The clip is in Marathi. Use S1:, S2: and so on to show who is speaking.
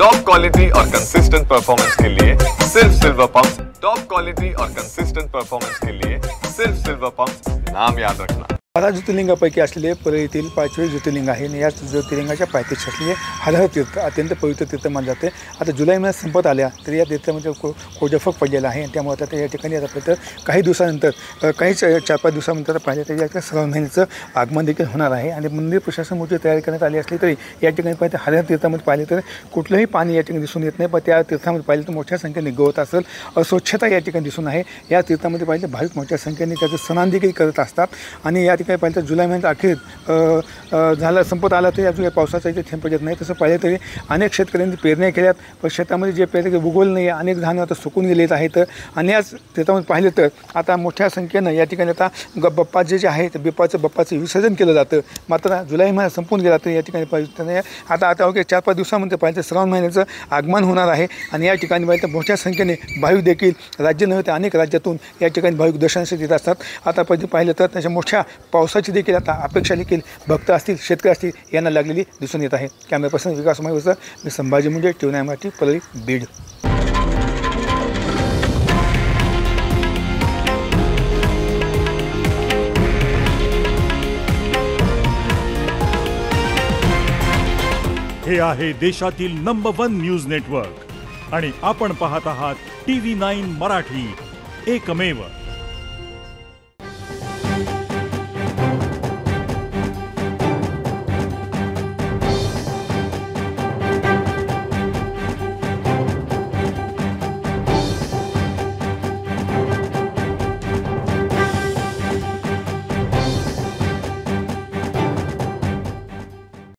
S1: टॉप क्वालिटी और कंसिस्टेंट परफॉर्मेंस के लिए सिर्फ सिल्वर पंप्स। टॉप क्वालिटी और कंसिस्टेंट परफॉर्मेंस के लिए सिर्फ सिल्वर पंप्स, नाम याद रखना।
S2: 12 ज्योतिर्लिंगापैकी असलेले परळीतील 5वे ज्योतिर्लिंग आहे आणि या ज्योतिर्लिंगाच्या पायथ्याशी असलेले हरहर तीर्थ अत्यंत पवित्र तीर्थ मानले जाते। आता जुलै महिन्यात संपत आल्या तरी या तीर्थामध्ये कोजफक पडलेला आहे आणि त्यामुळे आता या ठिकाणी आता काही दिवसानंतर काही 4-5 दिवसानंतर पाहिजे तर या श्रावण महिन्याचं आगमन देखील होणार आहे आणि मंदिर प्रशासन मोठी तयारी करण्यात आली असली तरी या ठिकाणी पाहिजे हरहर तीर्थामध्ये पाहिले तर कुठलंही पाणी या ठिकाणी दिसून येत नाही, पण त्या तीर्थामध्ये पाहिलं तर मोठ्या संख्येने गवत असेल, अस्वच्छता या ठिकाणी दिसून आहे। या तीर्थामध्ये पाहिजे भाविक मोठ्या संख्येने त्याचं स्नान देखील करत असतात आणि या ठिकाणी पाहिलं तर जुलै महिन्यात अखेर झाला संपत आला तरी अजून पावसाचा इथे थेंब पडत नाही। तसं पाहिलं तरी अनेक शेतकऱ्यांनी पेरण्या केल्यात, पण शेतामध्ये जे पेरले उगवलं नाही, अनेक धान्य आता सुकून गेलेत आहेत आणि याच त्याच्यामध्ये पाहिलं तर आता मोठ्या संख्येनं या ठिकाणी आता बाप्पा जे आहेत बाप्पाचं विसर्जन केलं जातं। मात्र जुलै महिना संपून गेला तर या ठिकाणी पाहिजे आता ओके 4-5 दिवसामध्ये पाहिजे श्रावण महिन्याचं आगमन होणार आहे आणि या ठिकाणी पाहिजे मोठ्या संख्येने भाविक देखील राज्य नव्हे तर अनेक राज्यातून या ठिकाणी भाविक दर्शनासाठी येत असतात। आता पाहिलं तर त्याच्या मोठ्या पावसाची देखील आता अपेक्षा देखील भक्त असतील, शेतकरी असतील यांना लागलेली दिसून येत आहे। कॅमेरा पर्सन विकास माहिती मी संभाजी मुंडे, TV9 मराठी, परळी, बीड।
S3: हे आहे देशातील नंबर 1 न्यूज नेटवर्क आणि आपण पाहत आहात TV9 मराठी, एकमेव।